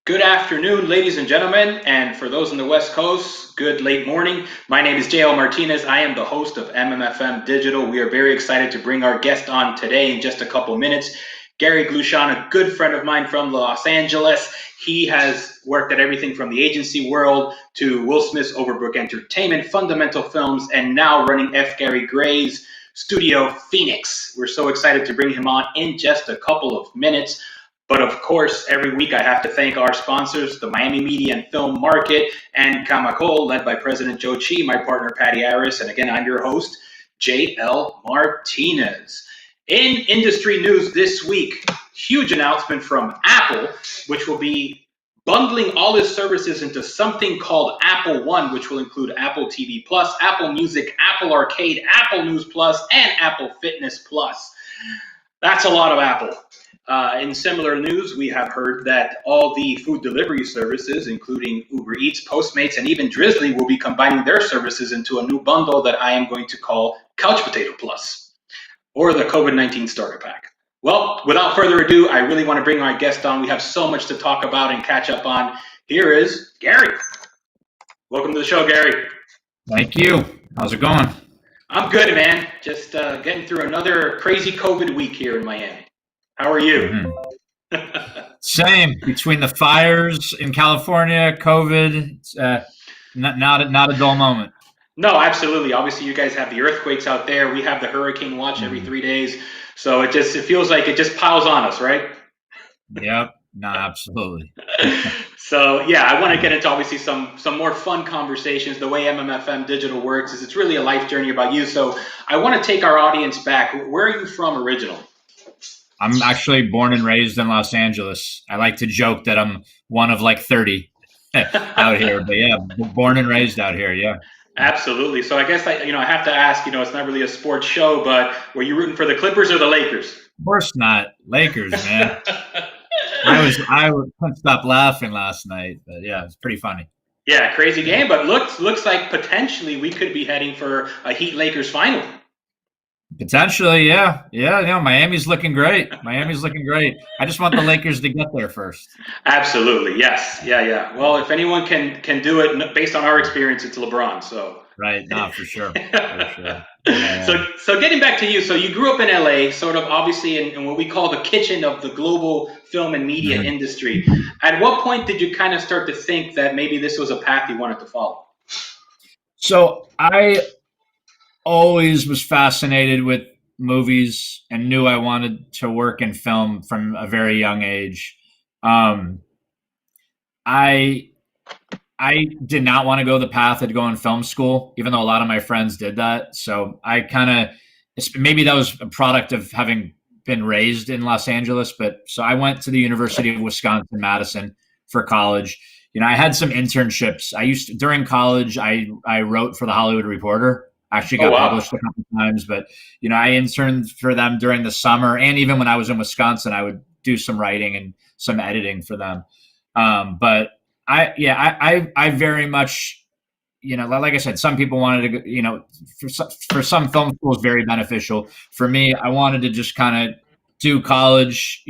Good afternoon, ladies and gentlemen, and for those on the West Coast, good late morning. My name is JL Martinez. I am the host of MMFM Digital. We are very excited to bring our guest on today in just a couple minutes. Gary Glushan, a good friend of mine from Los Angeles. He has worked at everything from the agency world to Will Smith's Overbrook Entertainment, Fundamental Films, and now running F. Gary Gray's studio, Phoenix. We're so excited to bring him on in just a couple of minutes. But of course, every week I have to thank our sponsors, the Miami Media and Film Market, and Kamacol, led by President Joe Chi, my partner Patty Harris, and again, I'm your host, JL Martinez. In industry news this week, huge announcement from Apple, which will be bundling all its services into something called Apple One, which will include Apple TV Plus, Apple Music, Apple Arcade, Apple News Plus, and Apple Fitness Plus. That's a lot of Apple. In similar news, we have heard that all the food delivery services, including Uber Eats, Postmates, and even Drizzly, will be combining their services into a new bundle that I am going to call Couch Potato Plus, or the COVID-19 Starter Pack. Well, without further ado, I really want to bring my guest on. We have so much to talk about and catch up on. Here is Gary. Welcome to the show, Gary. Thank you. How's it going? I'm good, man. Just getting through another crazy COVID week here in Miami. How are you? Same. Between the fires in California, COVID, not a dull moment. No, absolutely. Obviously, you guys have the earthquakes out there. We have the hurricane watch every 3 days. So it feels like it just piles on us, right? Yep. No, absolutely. So yeah, I want to get into obviously some more fun conversations. The way MMFM Digital works is it's really a life journey about you. So I want to take our audience back. Where are you from originally? I'm actually born and raised in Los Angeles. I like to joke that I'm one of like 30 out here, but yeah, born and raised out here. Yeah. Absolutely. So I guess I have to ask. It's not really a sports show, but were you rooting for the Clippers or the Lakers? Of course not. Lakers, man. I couldn't stop laughing last night, but yeah, it's pretty funny. Yeah, crazy game, but looks like potentially we could be heading for a Heat Lakers final. Potentially, yeah. Miami's looking great. I just want the Lakers to get there first. Absolutely, yes, yeah. Well, if anyone can do it, based on our experience, it's LeBron. So right, no, for sure. Yeah. So getting back to you, so you grew up in LA, sort of obviously in what we call the kitchen of the global film and media industry. At what point did you kind of start to think that maybe this was a path you wanted to follow? So I always was fascinated with movies and knew I wanted to work in film from a very young age. I did not want to go the path of going film school, even though a lot of my friends did that. So I maybe that was a product of having been raised in Los Angeles. But so I went to the University of Wisconsin-Madison for college. I had some internships. During college, I wrote for the Hollywood Reporter. Actually got published a couple of times, but I interned for them during the summer, and even when I was in Wisconsin, I would do some writing and some editing for them. But I very much, like I said, some people wanted to, for some film schools, very beneficial. For me, I wanted to just kind of do college,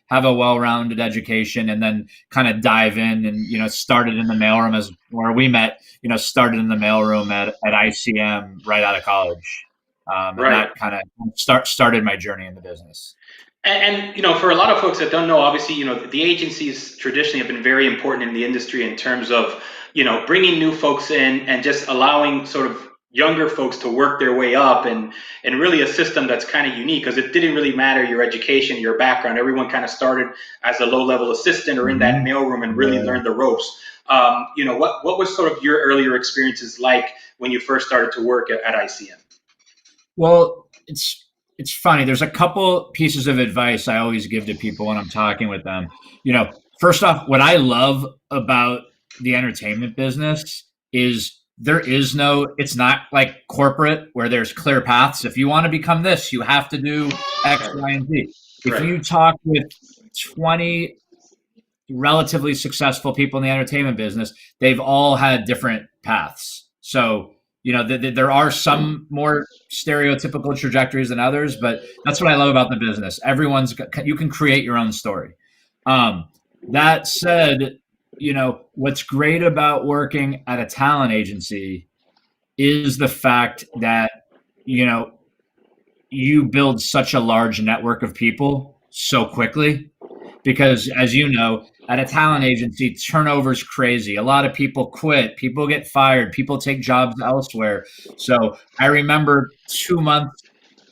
have a well-rounded education, and then kind of dive in and, started in the mailroom where we met, started in the mailroom at ICM right out of college. And that kind of started my journey in the business. And for a lot of folks that don't know, obviously, the agencies traditionally have been very important in the industry in terms of, bringing new folks in and just allowing sort of younger folks to work their way up and really a system that's kind of unique because it didn't really matter your education, your background. Everyone kind of started as a low-level assistant or in that mailroom and really learned the ropes. What was sort of your earlier experiences like when you first started to work at ICM? Well, it's funny. There's a couple pieces of advice I always give to people when I'm talking with them. First off, what I love about the entertainment business is it's not like corporate where there's clear paths. If you want to become this, you have to do X, Y, and Z. If you talk with 20 relatively successful people in the entertainment business, they've all had different paths. So, there are some more stereotypical trajectories than others, but that's what I love about the business. You can create your own story. That said, what's great about working at a talent agency is the fact that, you know, you build such a large network of people so quickly because, as you know, at a talent agency, turnover's crazy. A lot of people quit, people get fired, people take jobs elsewhere. So I remember 2 months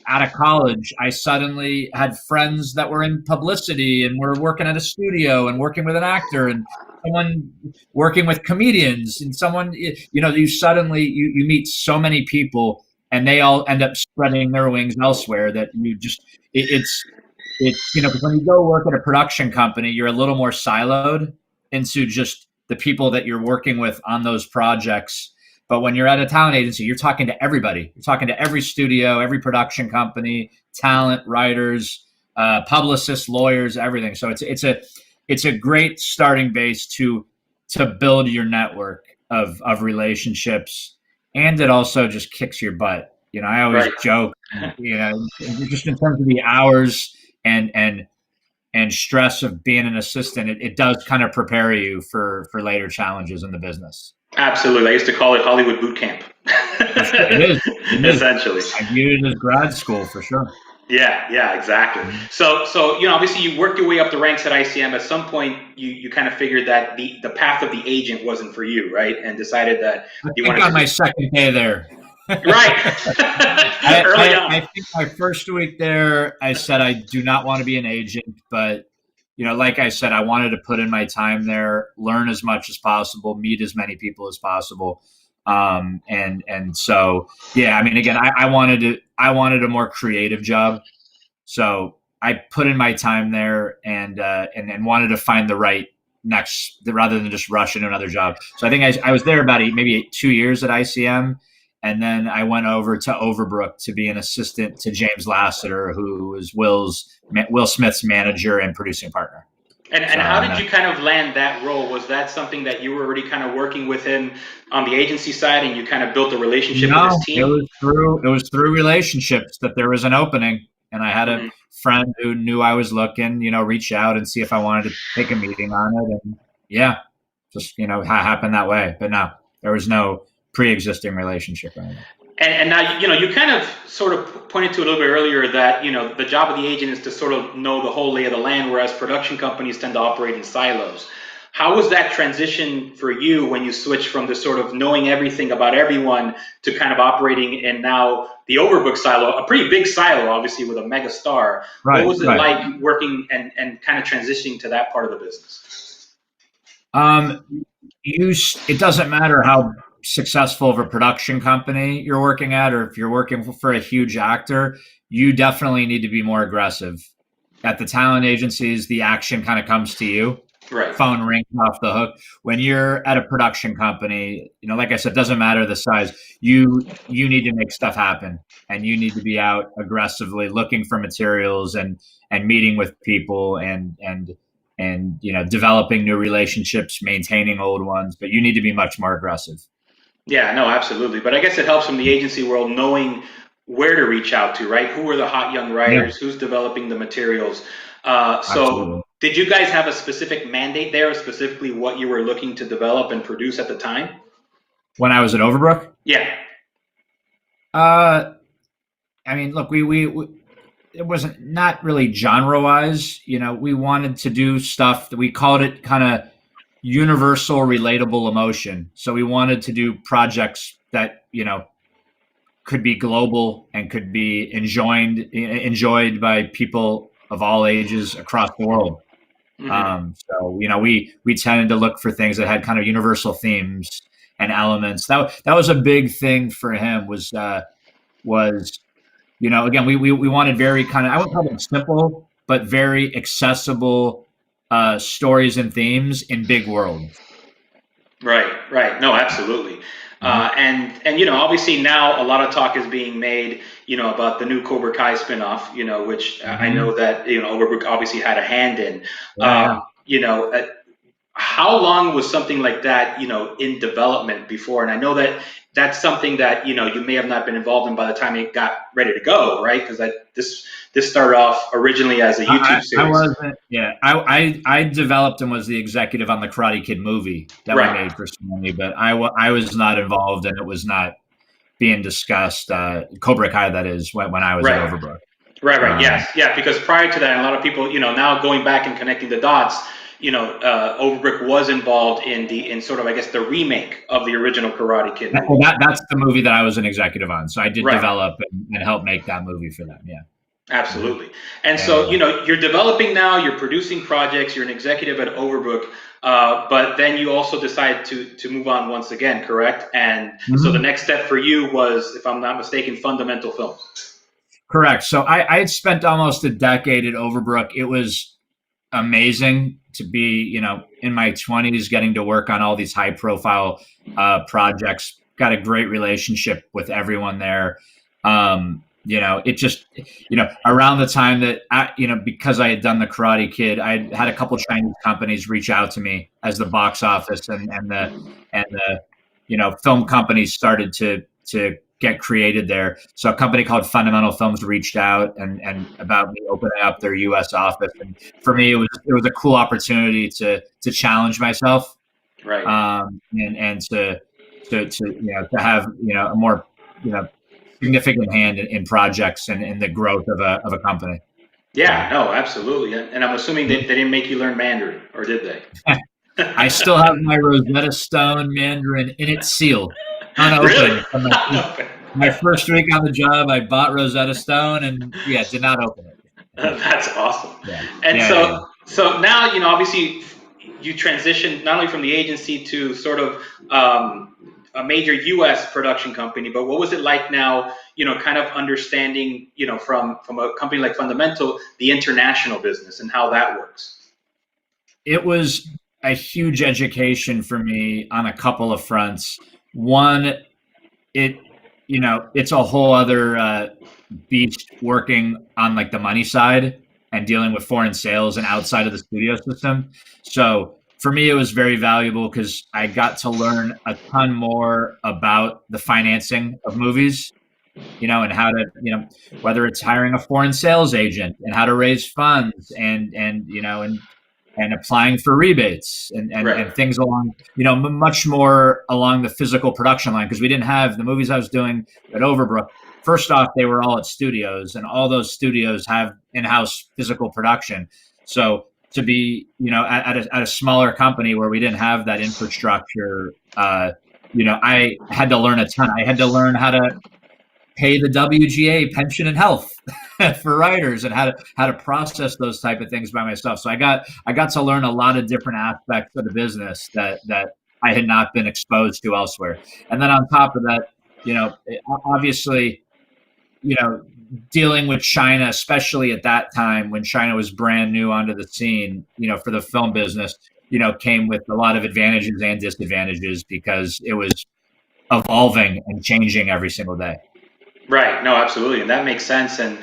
out of college, I suddenly had friends that were in publicity and were working at a studio and working with an actor and someone working with comedians and someone, you suddenly you meet so many people and they all end up spreading their wings elsewhere that you just it's 'cause when you go work at a production company, you're a little more siloed into just the people that you're working with on those projects. But when you're at a talent agency, you're talking to everybody. You're talking to every studio, every production company, talent, writers, publicists, lawyers, everything. So it's a great starting base to build your network of relationships, and it also just kicks your butt. I always Right. joke, just in terms of the hours and and and stress of being an assistant, it does kind of prepare you for later challenges in the business. Absolutely. I used to call it Hollywood boot camp. For sure. It is. It is. Essentially. I viewed it as grad school for sure. Yeah, yeah, exactly. Mhm. So obviously you worked your way up the ranks at ICM. At some point, you kind of figured that the path of the agent wasn't for you, right? And decided that I you think wanted on to my do second day there. right early I on. think my first week there, I said I do not want to be an agent, but like I said, I wanted to put in my time there, learn as much as possible, meet as many people as possible, and so yeah. I mean, again, I wanted a more creative job, so I put in my time there and wanted to find the right next rather than just rush into another job. So I think I was there about maybe 2 years at ICM, and then I went over to Overbrook to be an assistant to James Lasseter, who was Will Smith's manager and producing partner. And So how did you kind of land that role? Was that something that you were already kind of working with him on the agency side, and you kind of built a relationship with his no, it team? was through relationships that there was an opening, and I had a Mhm. friend who knew I was looking, reach out and see if I wanted to take a meeting on it, and yeah, just happened that way. But no, there was no pre-existing relationship or anything. And now you kind of sort of pointed to a little bit earlier that the job of the agent is to sort of know the whole lay of the land, whereas production companies tend to operate in silos. How was that transition for you when you switched from the sort of knowing everything about everyone to kind of operating in now the Overbook silo, a pretty big silo, obviously with a mega star? What Right, was it right. like working and kind of transitioning to that part of the business? Um, it doesn't matter how successful of a production company you're working at, or if you're working for a huge actor, you definitely need to be more aggressive. At the talent agencies, the action kind of comes to you. Right. Phone rings off the hook. When you're at a production company, like I said, it doesn't matter the size. You need to make stuff happen, and you need to be out aggressively looking for materials and meeting with people and developing new relationships, maintaining old ones. But you need to be much more aggressive. Yeah, no, absolutely. But I guess it helps from the agency world knowing where to reach out to, right? Who are the hot young Yeah, writers? Who's developing the materials? So, absolutely. did you guys have a specific mandate there, specifically what you were looking to develop and produce at the time? When I was at Overbrook, Yeah. uh, I mean, look, we it wasn't not really genre wise. We wanted to do stuff that we called it kind of universal relatable emotion. So we wanted to do projects that could be global and could be enjoyed by people of all ages across the world. Hmm. So we tended to look for things that had kind of universal themes and elements. That was a big thing for him was again, we wanted very kind of, I wouldn't call them simple, but very accessible stories and themes in big worlds. Right, right. No, absolutely. Mhm. And obviously now a lot of talk is being made, about the new Cobra Kai spinoff, which I Mhm. know that Overbrook obviously had a hand in. Yeah, yeah. How long was something like that, in development before? And I know that that's something that you may have not been involved in by the time it got ready to go, right? Because this started off originally as a YouTube I series. wasn't. Yeah, I developed and was the executive on the Karate Kid movie that we Right. made for Sony, but I was not involved, and it was not being discussed. Cobra Kai, that is, when I was at Right. Overbrook. Right, yes, yeah, because prior to that, a lot of people, now going back and connecting the dots, Overbrook was involved in sort of, I guess, the remake of the original Karate Kid movie. That's the movie that I was an executive on, so I did Right. develop and help make that movie for them. Yeah, Absolutely. And yeah, so, yeah. you're developing now, you're producing projects, you're an executive at Overbrook, but then you also decide to move on once again, correct? And so the Mhm. next step for you was, if I'm not mistaken, Fundamental Films. Correct. So I had spent almost a decade at Overbrook. It was amazing to be, in my 20s, getting to work on all these high profile projects. Got a great relationship with everyone there. It just, around the time that because I had done the Karate Kid, I had a couple Chinese companies reach out to me as the box office and the film companies started to get created there. So a company called Fundamental Films reached out and about me opening up their U.S. office, and for me it was a cool opportunity to challenge myself, Right. and to have a more significant hand in projects and in the growth of a company. Yeah, So no, absolutely. And I'm assuming they didn't make you learn Mandarin, or did they? I still have my Rosetta Stone Mandarin in its seal, Really? unopened from No. my first week on the job. I bought Rosetta Stone and did not open it. That's awesome. Yeah, And yeah, yeah. so now, obviously you transitioned not only from the agency to sort of a major US production company, but what was it like now, kind of understanding, from a company like Fundamental, the international business and how that works? It was a huge education for me on a couple of fronts. One, it it's a whole other beast working on like the money side and dealing with foreign sales and outside of the studio system. So for me, it was very valuable because I got to learn a ton more about the financing of movies, and how to, whether it's hiring a foreign sales agent and how to raise funds and applying for rebates and Right. things along, much more along the physical production line, because we didn't have the movies I was doing at Overbrook. First off, they were all at studios, and all those studios have in-house physical production. So to be, at a smaller company where we didn't have that infrastructure, I had to learn a ton. I had to learn how to pay the WGA pension and health for writers, and how to process those type of things by myself. So I got to learn a lot of different aspects of the business that I had not been exposed to elsewhere. And then on top of that, obviously, you know, dealing with China, especially at that time when China was brand new onto the scene, for the film business, came with a lot of advantages and disadvantages because it was evolving and changing every single day. Right. No, absolutely. And that makes sense. And,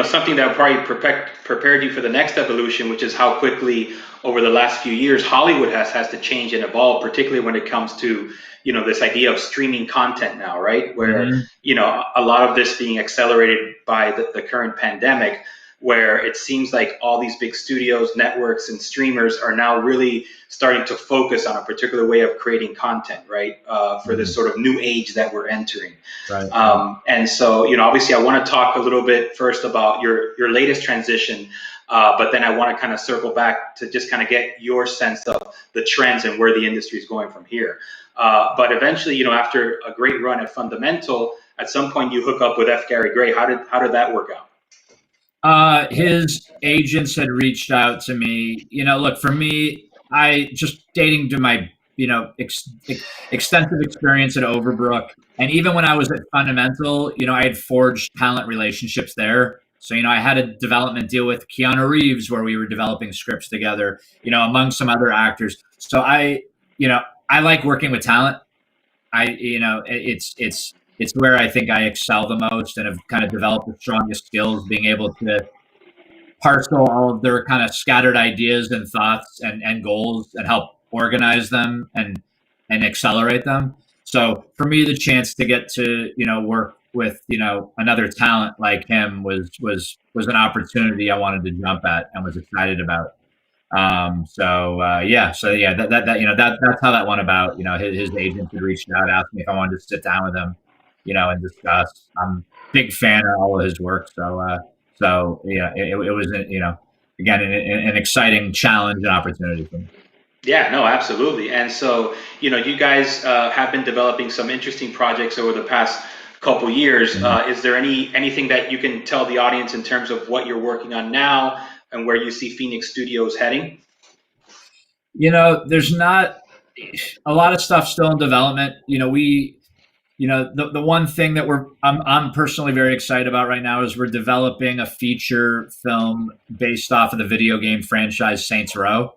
something that probably prepared you for the next evolution, which is how quickly over the last few years, Hollywood has to change and evolve, particularly when it comes to, this idea of streaming content now, right? Where, Mhm. a lot of this being accelerated by the current pandemic, where it seems like all these big studios, networks, and streamers are now really starting to focus on a particular way of creating content, right? For this Mhm. sort of new age that we're entering. Right, right. And so, obviously, I want to talk a little bit first about your latest transition, but then I want to kind of circle back to just kind of get your sense of the trends and where the industry is going from here. But eventually, after a great run at Fundamental, at some point you hook up with F. Gary Gray. How did that work out? His agents had reached out to me. Look, for me, I just dating to my, extensive experience at Overbrook. And even when I was at Fundamental, I had forged talent relationships there. So, I had a development deal with Keanu Reeves where we were developing scripts together, among some other actors. So I like working with talent. It's where I think I excel the most and have kind of developed the strongest skills, being able to parcel all of their kind of scattered ideas and thoughts and goals and help organize them and accelerate them. So for me, the chance to get to work with another talent like him was an opportunity I wanted to jump at and was excited about. So yeah, that's how that went about. His agent had reached out, asked me if I wanted to sit down with him, and discuss. I'm a big fan of all of his work, so yeah, it was again an exciting challenge and opportunity for me. Yeah, no, absolutely. And so, you guys have been developing some interesting projects over the past couple years. Mhm. Is there anything that you can tell the audience in terms of what you're working on now and where you see Phoenix Studios heading? There's not a lot of stuff still in development. The one thing that I'm personally very excited about right now is we're developing a feature film based off of the video game franchise Saints Row.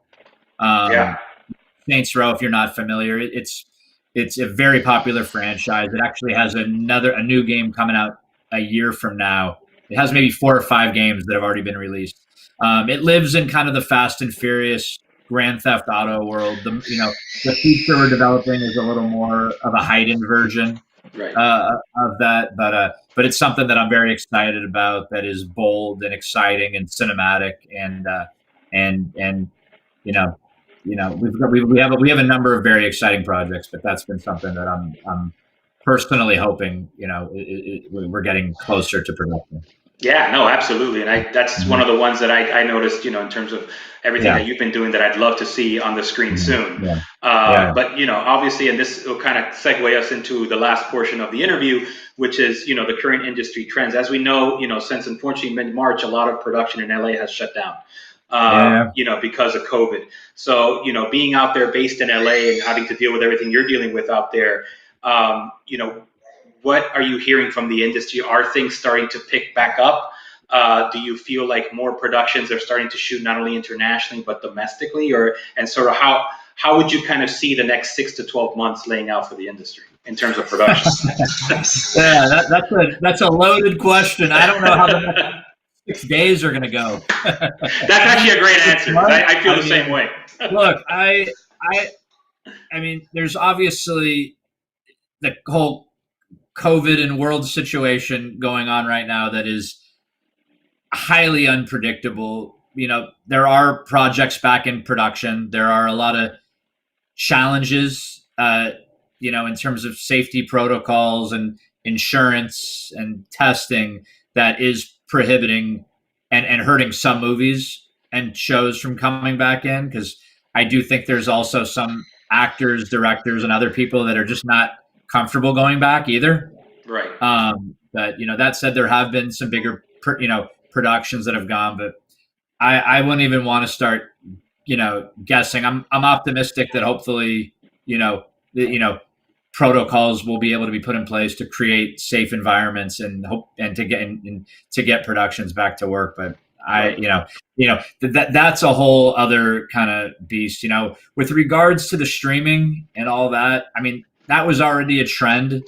Yeah, Um, Saints Row, if you're not familiar, it's a very popular franchise. It actually has a new game coming out a year from now. It has maybe 4 or 5 games that have already been released. It lives in kind of the Fast and Furious Grand Theft Auto world. The feature we're developing is a little more of a heightened version right. of that, but it's something that I'm very excited about. That is bold and exciting and cinematic, and you know, we have a number of very exciting projects, but that's been something that I'm personally hoping we're getting closer to production. Yeah, no, absolutely. And that's one Mhm. of the ones that I noticed, in terms of everything Yeah. that you've been doing that I'd love to see on the screen Mhm. soon. Yeah. Yeah. But, obviously, and this will kind of segue us into the last portion of the interview, which is, the current industry trends. As we know, since unfortunately mid-March, a lot of production in LA has shut down, Yeah. Yeah. because of COVID. So, being out there based in LA and having to deal with everything you're dealing with out there, what are you hearing from the industry? Are things starting to pick back up? Do you feel like more productions are starting to shoot not only internationally but domestically, and sort of how would you kind of see the next 6 to 12 months laying out for the industry in terms of production? Yeah, that's a loaded question. I don't know how the next 6 days are going to go. That's actually a great answer. I feel I the same mean, way. look, I, I mean, there's obviously the whole COVID and world situation going on right now that is highly unpredictable. There are projects back in production. There are a lot of challenges, in terms of safety protocols and insurance and testing that is prohibiting and hurting some movies and shows from coming back in. Because I do think there's also some actors, directors, and other people that are just not comfortable going back either. Right. But that said, there have been some bigger, productions that have gone, but I wouldn't even want to start, guessing. I'm optimistic that hopefully, protocols will be able to be put in place to create safe environments and hope and to get productions back to work. But I, Right. that's a whole other kind of beast. With regards to the streaming and all that, I mean, that was already a trend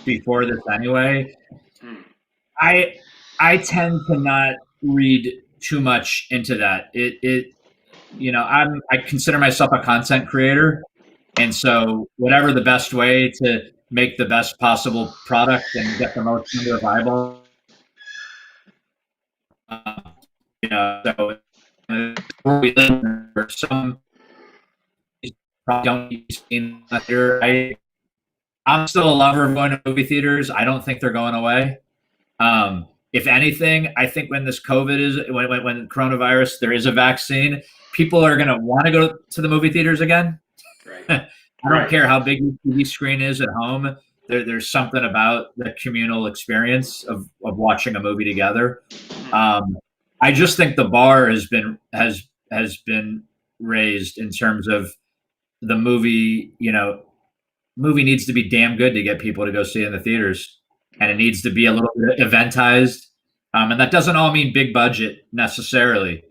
before this anyway. Hmm. I I tend to not read too much into that. I consider myself a content creator, and so whatever the best way to make the best possible product and get the most number of eyeballs, uh, so where we live, some probably don't see theater. I'm still a lover of going to movie theaters. I don't think they're going away. If anything, I think when this COVID is when coronavirus, there is a vaccine, people are going to want to go to the movie theaters again. Right. I don't Right. care how big your TV screen is at home. There's something about the communal experience of watching a movie together. Hmm. Um, I just think the bar has been raised in terms of the movie. Movie needs to be damn good to get people to go see it in the theaters, and it Right. needs to be a little bit eventized. And that doesn't all mean big budget necessarily.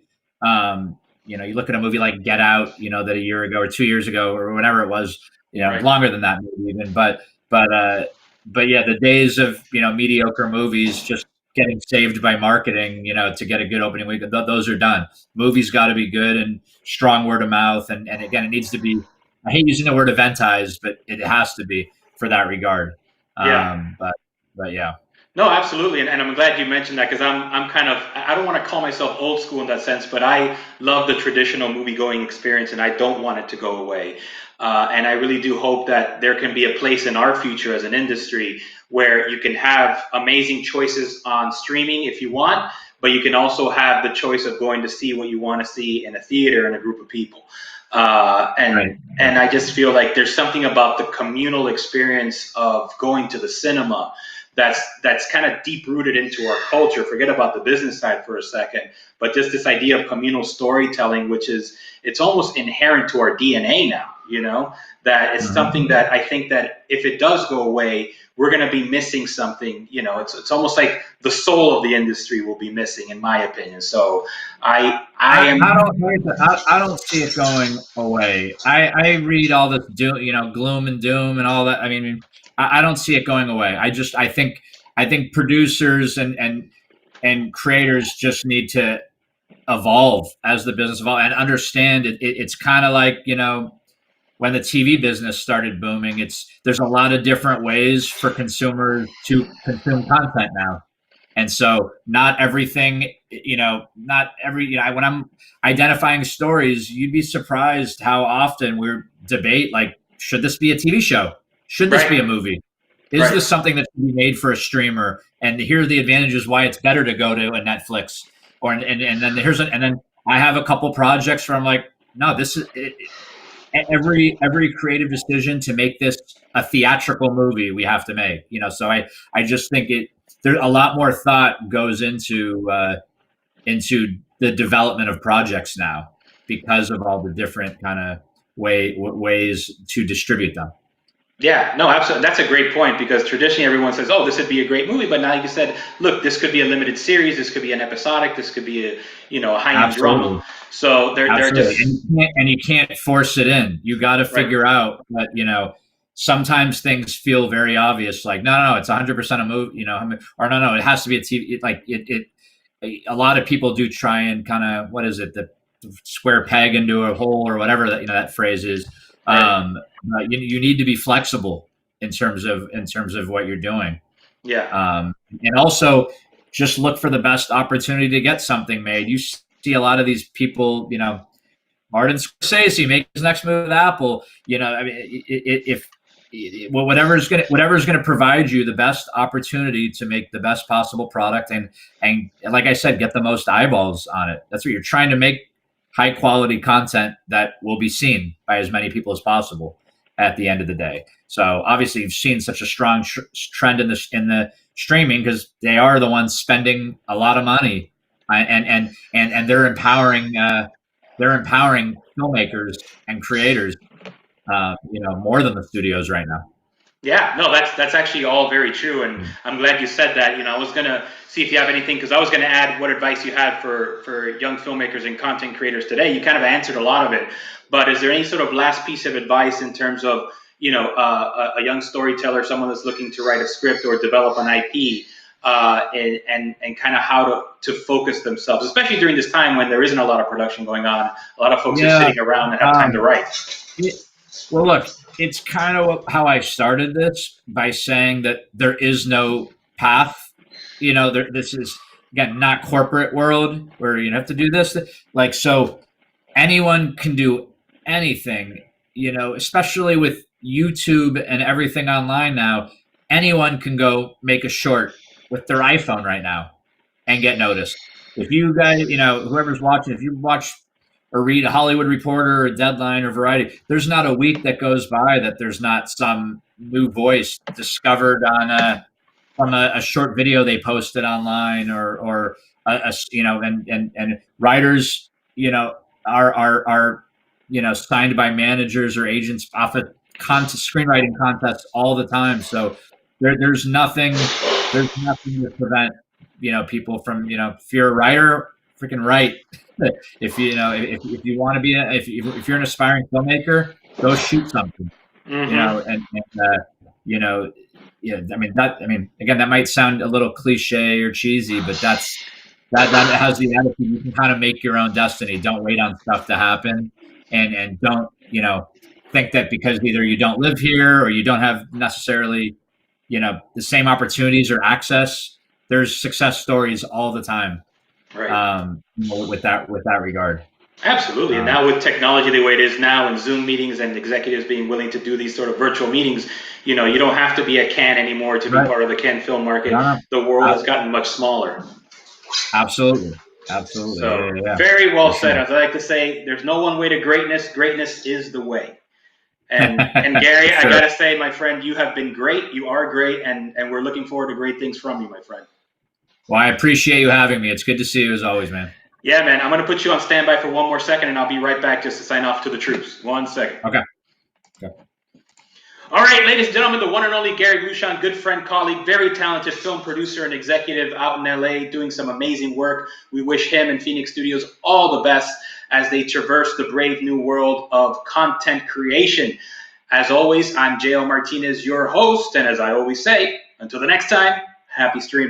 You look at a movie like Get Out, that a year ago or 2 years ago or whenever it was, Right. longer than that maybe even. But uh, but yeah, the days of mediocre movies just getting saved by marketing, to get a good opening week, those are done. Movies got to be good and strong word of mouth, and again, it needs to be. I hate using the word eventized, but it has to be for that regard. Yeah. But yeah. No, absolutely, and I'm glad you mentioned that because I'm kind of I don't want to call myself old school in that sense, but I love the traditional movie going experience, and I don't want it to go away. And I really do hope that there can be a place in our future as an industry where you can have amazing choices on streaming if you want, but you can also have the choice of going to see what you want to see in a theater in a group of people. Right. And I just feel like there's something about the communal experience of going to the cinema that's kind of deep rooted into our culture. Forget about the business side for a second, but just this idea of communal storytelling, which is it's almost inherent to our DNA now. You know, that is something Mhm. that I think that if it does go away, we're going to be missing something. You know, it's almost like the soul of the industry will be missing, in my opinion. So I I am don't I don't see it going away. I read all this doom, gloom and doom and all that. I mean, I don't see it going away. I think producers and creators just need to evolve as the business evolves and understand it's kind of like when the TV business started booming. There's a lot of different ways for consumers to consume content now. And so not everything, not every, when I'm identifying stories, you'd be surprised how often we're debate, like, should this be a TV show? Should this be a right, movie? Is right. this something that can be made for a streamer? And here are the advantages why it's better to go to a Netflix and then and then I have a couple projects where I'm like, no, this is every creative decision to make this a theatrical movie we have to make. So I just think there a lot more thought goes into the development of projects now because of all the different kind of ways to distribute them. Yeah, no, absolutely. That's a great point because traditionally everyone says, "Oh, this would be a great movie," but now you said, "Look, this could be a limited series. This could be an episodic. This could be a high end drama." Absolutely. So they're Absolutely, just and you can't force it in. You got to right, figure out that sometimes things feel very obvious. Like no, it's 100% a movie. Or no, it has to be a TV. Like a lot of people do try and kind of what is it the square peg into a hole or whatever that phrase is. right. You need to be flexible in terms of what you're doing, Yeah, and also just look for the best opportunity to get something made. You see a lot of these people, Martin Scorsese make his next move with Apple. I mean, if whatever's gonna provide you the best opportunity to make the best possible product, and like I said, get the most eyeballs on it. That's what you're trying to make: high quality content that will be seen by as many people as possible at the end of the day. So obviously, you've seen such a strong trend in the streaming because they are the ones spending a lot of money, and they're empowering filmmakers and creators, more than the studios right now. yeah. No, that's actually all very true, and I'm glad you said that. I was gonna see if you have anything because I was gonna add what advice you had for young filmmakers and content creators today. You kind of answered a lot of it, but is there any sort of last piece of advice in terms of a young storyteller, someone that's looking to write a script or develop an IP, and kind of how to focus themselves, especially during this time when there isn't a lot of production going on. A lot of folks are Yeah. sitting around and have time to Um, write. it, well, look, it's kind of how I started this by saying that there is no path. This is again not corporate world where you have to do this. Like so, anyone can do anything. Especially with YouTube and everything online now, anyone can go make a short with their iPhone right now and get noticed. If you guys, whoever's watching, if you watch or read a Hollywood Reporter or Deadline or Variety, there's not a week that goes by that there's not some new voice discovered from a short video they posted online or and writers are signed by managers or agents off of screenwriting contests all the time. So there's nothing to prevent people from if you're a writer, freaking write. If you want to be if you're an aspiring filmmaker, go shoot something. Hmm. And you know yeah, I mean again, that might sound a little cliche or cheesy, but that has the attitude. You can kind of make your own destiny. Don't wait on stuff to happen, and don't think that because either you don't live here or you don't have necessarily the same opportunities or access. There's success stories all the time. Right. With that regard. Absolutely. And now with technology the way it is now and Zoom meetings and executives being willing to do these sort of virtual meetings, you don't have to be a Cannes anymore to be part of the Cannes film market. No. The world has gotten much smaller. Absolutely. So Yeah. very well For said. sure. As I like to say, there's no one way to greatness. Greatness is the way. And Gary, Sure. I gotta say, my friend, you have been great. You are great, and we're looking forward to great things from you, my friend. Well, I appreciate you having me. It's good to see you as always, man. Yeah, man. I'm gonna put you on standby for one more second, and I'll be right back just to sign off to the troops. 1 second. Okay. All right, ladies and gentlemen, the one and only Gary Bouchon, good friend, colleague, very talented film producer and executive out in LA, doing some amazing work. We wish him and Phoenix Studios all the best as they traverse the brave new world of content creation. As always, I'm JL Martinez, your host, and as I always say, until the next time, happy streaming.